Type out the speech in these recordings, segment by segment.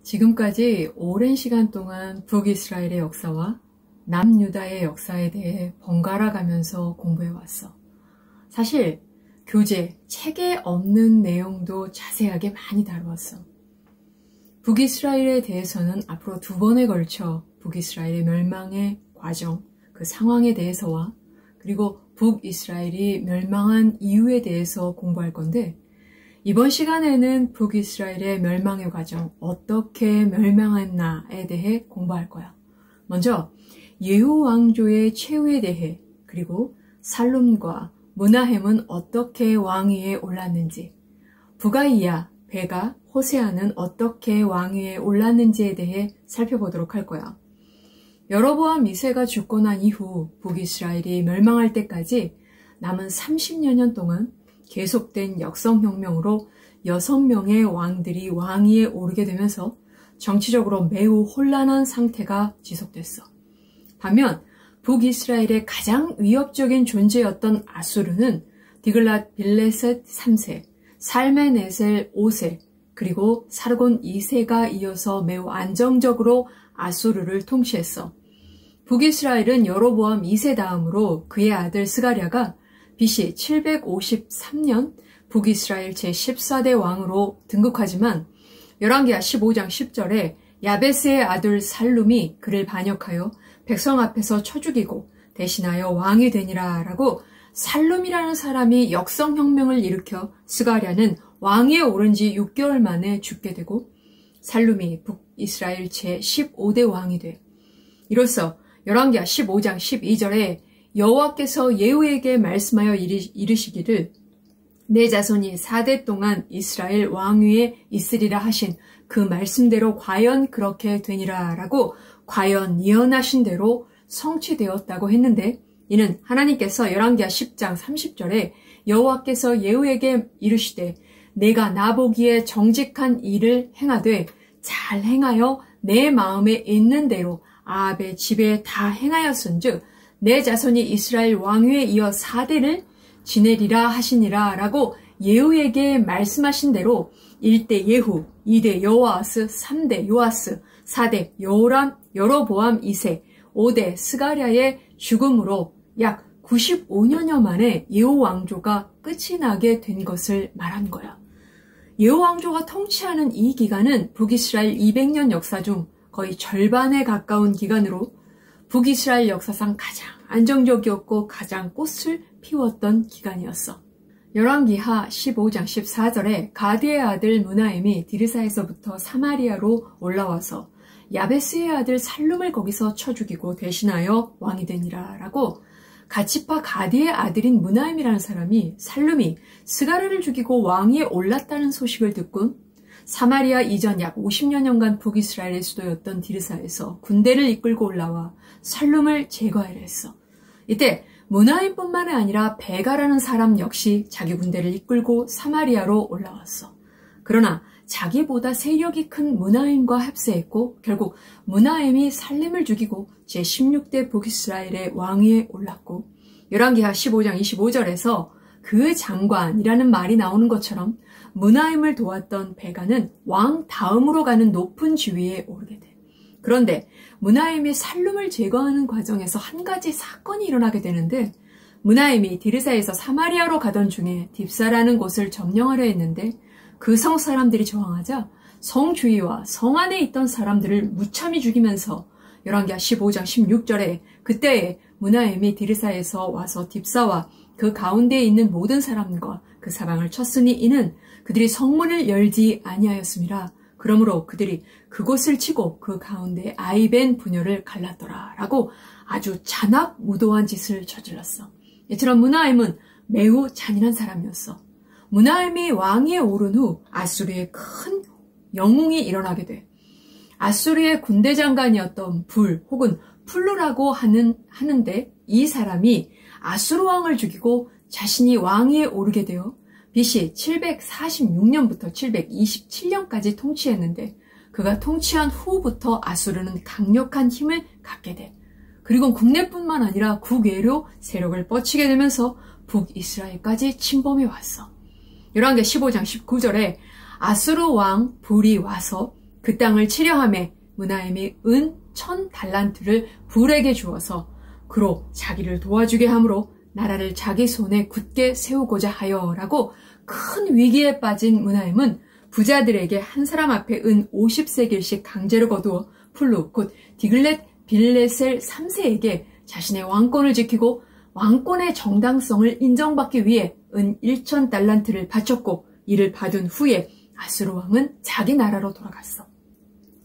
지금까지 오랜 시간 동안 북이스라엘의 역사와 남유다의 역사에 대해 번갈아 가면서 공부해왔어. 사실 교재, 책에 없는 내용도 자세하게 많이 다루었어. 북이스라엘에 대해서는 앞으로 2번에 걸쳐 북이스라엘의 멸망의 과정, 그 상황에 대해서와 그리고 북이스라엘이 멸망한 이유에 대해서 공부할 건데, 이번 시간에는 북이스라엘의 멸망의 과정, 어떻게 멸망했나에 대해 공부할 거야. 먼저 예후 왕조의 최후에 대해, 그리고 살룸과 므나헴은 어떻게 왕위에 올랐는지, 부가이야, 베가, 호세아는 어떻게 왕위에 올랐는지에 대해 살펴보도록 할 거야. 여로보암 2세가 죽고 난 이후 북이스라엘이 멸망할 때까지 남은 30여 년 동안 계속된 역성혁명으로 6명의 왕들이 왕위에 오르게 되면서 정치적으로 매우 혼란한 상태가 지속됐어. 반면 북이스라엘의 가장 위협적인 존재였던 아수르는 디글랏 빌레셋 3세, 살메네셀 5세, 그리고 사르곤 2세가 이어서 매우 안정적으로 아수르를 통치했어. 북이스라엘은 여로보암 2세 다음으로 그의 아들 스가랴가 BC 753년 북이스라엘 제14대 왕으로 등극하지만 열왕기하 15장 10절에 야베스의 아들 살룸이 그를 반역하여 백성 앞에서 쳐 죽이고 대신하여 왕이 되니라 라고 살룸이라는 사람이 역성혁명을 일으켜 스가랴는 왕위에 오른 지 6개월 만에 죽게 되고 살룸이 북이스라엘 제15대 왕이 돼. 이로써 열왕기하 15장 12절에 여호와께서 예후에게 말씀하여 이르시기를 내 자손이 4대 동안 이스라엘 왕위에 있으리라 하신 그 말씀대로 과연 그렇게 되니라 라고 과연 예언하신 대로 성취되었다고 했는데, 이는 하나님께서 열왕기하 10장 30절에 여호와께서 예후에게 이르시되 내가 나보기에 정직한 일을 행하되 잘 행하여 내 마음에 있는 대로 아합의 집에 다 행하였은즉 내 자손이 이스라엘 왕위에 이어 4대를 지내리라 하시니라 라고 예후에게 말씀하신 대로 1대 예후, 2대 여호아스, 3대 요아스, 4대 여로보암 2세, 5대 스가랴의 죽음으로 약 95년여 만에 예후 왕조가 끝이 나게 된 것을 말한 거야. 예후 왕조가 통치하는 이 기간은 북이스라엘 200년 역사 중 거의 절반에 가까운 기간으로 북이스라엘 역사상 가장 안정적이었고 가장 꽃을 피웠던 기간이었어. 열왕기하 15장 14절에 가드의 아들 므나헴이 디르사에서부터 사마리아로 올라와서 야베스의 아들 살룸을 거기서 쳐 죽이고 대신하여 왕이 되니라 라고 가치파 가디의 아들인 므나헴이라는 사람이 살룸이 스가랴를 죽이고 왕위에 올랐다는 소식을 듣고 사마리아 이전 약 50여 년간 북이스라엘의 수도였던 디르사에서 군대를 이끌고 올라와 살룸을 제거하려 했어. 이때 므나헴뿐만 아니라 베가라는 사람 역시 자기 군대를 이끌고 사마리아로 올라왔어. 그러나 자기보다 세력이 큰 므나헴과 합세했고 결국 므나헴이 살렘을 죽이고 제16대 북이스라엘의 왕위에 올랐고, 열왕기하 15장 25절에서 그 장관이라는 말이 나오는 것처럼 므나헴을 도왔던 베가는 왕 다음으로 가는 높은 지위에 오르게 돼. 그런데 므나헴이 살룸을 제거하는 과정에서 한 가지 사건이 일어나게 되는데, 므나헴이 디르사에서 사마리아로 가던 중에 딥사라는 곳을 점령하려 했는데 그 성 사람들이 저항하자 성 주위와 성 안에 있던 사람들을 무참히 죽이면서 열왕기하 15장 16절에 그때에 므나헴이 디르사에서 와서 딥사와 그 가운데에 있는 모든 사람과 그 사방을 쳤으니 이는 그들이 성문을 열지 아니하였음이라. 그러므로 그들이 그곳을 치고 그 가운데 아이벤 부녀를 갈랐더라 라고 아주 잔악무도한 짓을 저질렀어. 이처럼 므나헴은 매우 잔인한 사람이었어. 므나헴이 왕위에 오른 후 아수르의 큰 영웅이 일어나게 돼. 아수르의 군대 장관이었던 불 혹은 풀루라고 하는데 이 사람이 아수르 왕을 죽이고 자신이 왕위에 오르게 되어 BC 746년부터 727년까지 통치했는데 그가 통치한 후부터 아수르는 강력한 힘을 갖게 돼. 그리고 국내뿐만 아니라 국외로 세력을 뻗치게 되면서 북이스라엘까지 침범해 왔어. 열왕기하 15장 19절에 아수르 왕 불이 와서 그 땅을 치려함에 므나헴이 은 1000달란트를 불에게 주어서 그로 자기를 도와주게 하므로 나라를 자기 손에 굳게 세우고자 하여라고 큰 위기에 빠진 므나헴은 부자들에게 한 사람 앞에 은 50세겔씩 강제로 거두어 풀루 곧 디글렛 빌레셀 3세에게 자신의 왕권을 지키고 왕권의 정당성을 인정받기 위해 은 1000달란트를 바쳤고 이를 받은 후에 아수르 왕은 자기 나라로 돌아갔어.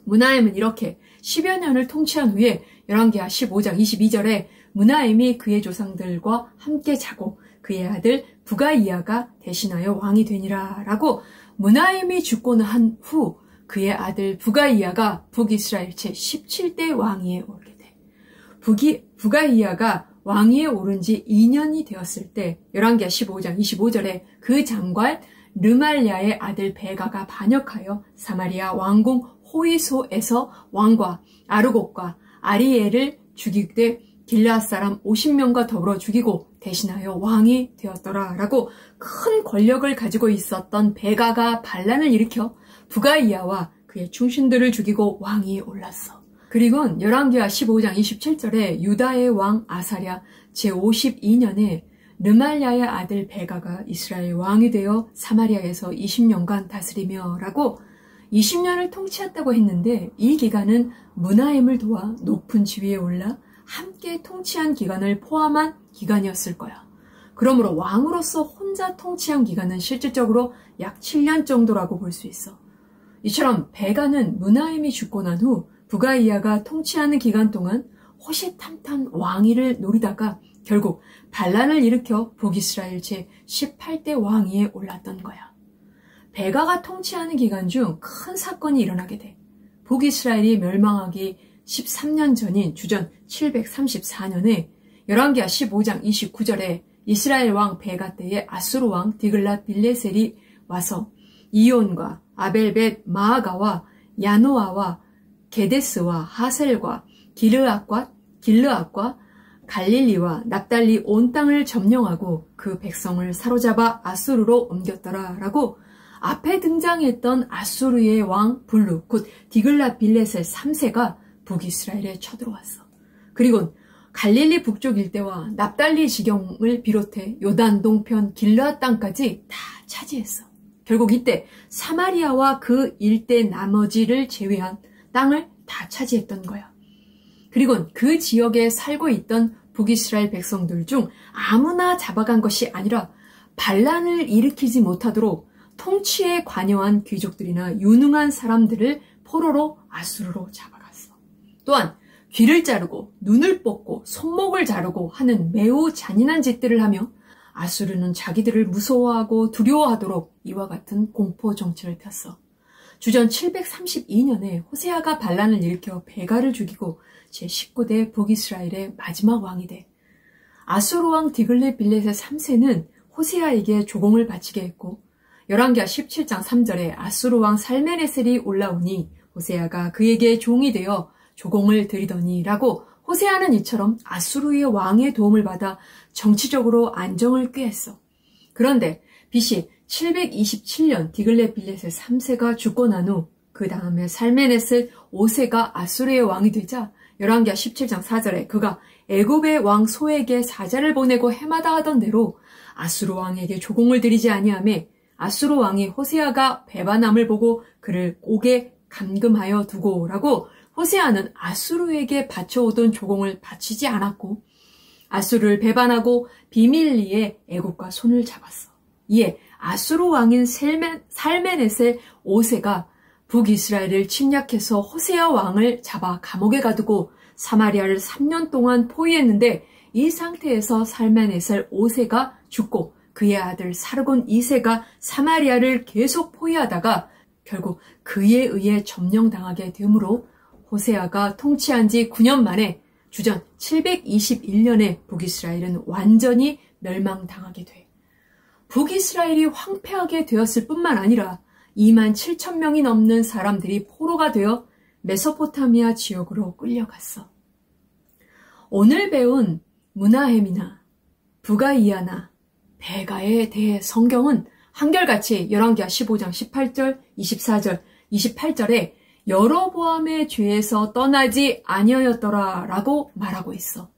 므나헴은 이렇게 10여 년을 통치한 후에 열왕기하 15장 22절에 므나헴이 그의 조상들과 함께 자고 그의 아들 부가이야가 대신하여 왕이 되니라 라고 므나헴이 죽고 난 후 그의 아들 부가이야가 북이스라엘 제17대 왕위에 오르게 돼. 부가이야가 왕위에 오른 지 2년이 되었을 때 열왕기하 15장 25절에 그 장관 르말랴의 아들 베가가 반역하여 사마리아 왕궁 호이소에서 왕과 아르곡과 아리엘을 죽이되 길르앗 사람 50명과 더불어 죽이고 대신하여 왕이 되었더라 라고 큰 권력을 가지고 있었던 베가가 반란을 일으켜 부가이야와 그의 충신들을 죽이고 왕위에 올랐어. 그리고 열왕기하 15장 27절에 유다의 왕 아사랴 제52년에 르말랴의 아들 베가가 이스라엘 왕이 되어 사마리아에서 20년간 다스리며 라고 20년을 통치했다고 했는데 이 기간은 므나헴을 도와 높은 지위에 올라 함께 통치한 기간을 포함한 기간이었을 거야. 그러므로 왕으로서 혼자 통치한 기간은 실질적으로 약 7년 정도라고 볼 수 있어. 이처럼 베가는 므나헴이 죽고 난 후 부가이야가 통치하는 기간 동안 호시탐탐 왕위를 노리다가 결국 반란을 일으켜 북이스라엘 제18대 왕위에 올랐던 거야. 베가가 통치하는 기간 중 큰 사건이 일어나게 돼. 북이스라엘이 멸망하기 13년 전인 주전 734년에 열왕기하 15장 29절에 이스라엘 왕 베가 때에 아수르 왕 디글랏 빌레셀이 와서 이온과 아벨벳 마아가와 야노아와 게데스와 하셀과 길르앗과 갈릴리와 납달리 온 땅을 점령하고 그 백성을 사로잡아 아수르로 옮겼더라 라고 앞에 등장했던 아수르의 왕 블루 곧 디글랏 빌레셀 3세가 북이스라엘에 쳐들어왔어. 그리고 갈릴리 북쪽 일대와 납달리 지경을 비롯해 요단 동편 길르앗 땅까지 다 차지했어. 결국 이때 사마리아와 그 일대 나머지를 제외한 땅을 다 차지했던 거야. 그리고 그 지역에 살고 있던 북이스라엘 백성들 중 아무나 잡아간 것이 아니라 반란을 일으키지 못하도록 통치에 관여한 귀족들이나 유능한 사람들을 포로로 아수르로 잡아갔어. 또한 귀를 자르고 눈을 뽑고 손목을 자르고 하는 매우 잔인한 짓들을 하며 아수르는 자기들을 무서워하고 두려워하도록 이와 같은 공포 정치를 폈어. 주전 732년에 호세아가 반란을 일으켜 베가를 죽이고 제19대 북이스라엘의 마지막 왕이 돼. 아수르 왕 디글렛 빌레셋 3세는 호세아에게 조공을 바치게 했고 열왕기하 17장 3절에 아수르 왕 살메네셀이 올라오니 호세아가 그에게 종이 되어 조공을 드리더니 라고 호세아는 이처럼 아수르의 왕의 도움을 받아 정치적으로 안정을 꾀했어. 그런데 BC 727년 디글렛 빌레셋 3세가 죽고 난 후 그 다음에 살메네셀 5세가 아수르의 왕이 되자 열왕기하 17장 4절에 그가 애굽의 왕 소에게 사자를 보내고 해마다 하던 대로 아수르 왕에게 조공을 드리지 아니하매 아수르 왕이 호세아가 배반함을 보고 그를 옥에 감금하여 두고 라고 호세아는 아수르에게 바쳐오던 조공을 바치지 않았고 아수르를 배반하고 비밀리에 애굽과 손을 잡았어. 이에 아수르 왕인 살메네셀 5세가 북이스라엘을 침략해서 호세아 왕을 잡아 감옥에 가두고 사마리아를 3년 동안 포위했는데 이 상태에서 살메네셀 5세가 죽고 그의 아들 사르곤 2세가 사마리아를 계속 포위하다가 결국 그에 의해 점령당하게 되므로 호세아가 통치한 지 9년 만에 주전 721년에 북이스라엘은 완전히 멸망당하게 돼. 북이스라엘이 황폐하게 되었을 뿐만 아니라 2만 7천 명이 넘는 사람들이 포로가 되어 메소포타미아 지역으로 끌려갔어. 오늘 배운 므나헴이나 부가이야나 베가에 대해 성경은 한결같이 열왕기하 15장 18절, 24절, 28절에 여로보암의 죄에서 떠나지 아니하였더라 라고 말하고 있어.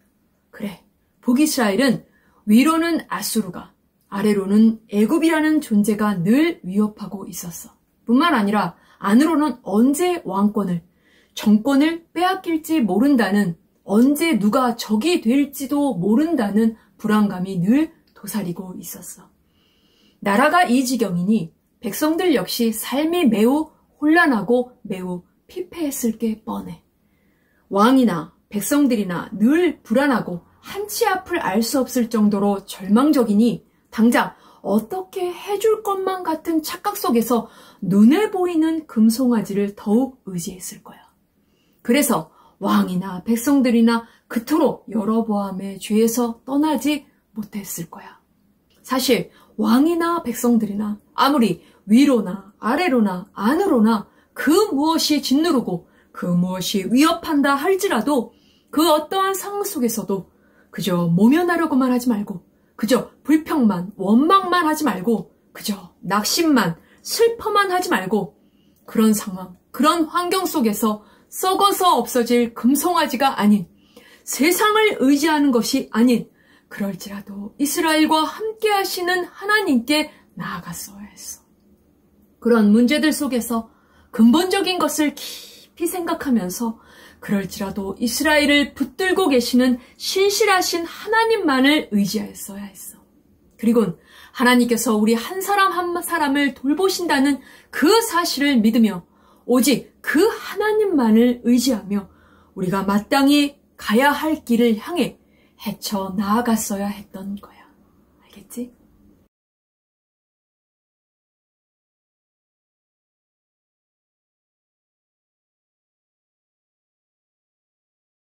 그래, 북이스라엘은 위로는 아수르가, 아래로는 애굽이라는 존재가 늘 위협하고 있었어. 뿐만 아니라 안으로는 언제 왕권을, 정권을 빼앗길지 모른다는, 언제 누가 적이 될지도 모른다는 불안감이 늘 도사리고 있었어. 나라가 이 지경이니 백성들 역시 삶이 매우 혼란하고 매우 피폐했을 게 뻔해. 왕이나 백성들이나 늘 불안하고 한치 앞을 알 수 없을 정도로 절망적이니 당장 어떻게 해줄 것만 같은 착각 속에서 눈에 보이는 금송아지를 더욱 의지했을 거야. 그래서 왕이나 백성들이나 그토록 여로보암의 죄에서 떠나지 못했을 거야. 사실 왕이나 백성들이나 아무리 위로나 아래로나 안으로나 그 무엇이 짓누르고 그 무엇이 위협한다 할지라도 그 어떠한 상황 속에서도 그저 모면하려고만 하지 말고, 그저 불평만 원망만 하지 말고, 그저 낙심만 슬퍼만 하지 말고, 그런 상황, 그런 환경 속에서 썩어서 없어질 금송아지가 아닌, 세상을 의지하는 것이 아닌, 그럴지라도 이스라엘과 함께 하시는 하나님께 나아갔어야 했어. 그런 문제들 속에서 근본적인 것을 깊이 생각하면서 그럴지라도 이스라엘을 붙들고 계시는 신실하신 하나님만을 의지하였어야 했어. 그리고 하나님께서 우리 한 사람 한 사람을 돌보신다는 그 사실을 믿으며 오직 그 하나님만을 의지하며 우리가 마땅히 가야 할 길을 향해 헤쳐 나아갔어야 했던 거야. 알겠지?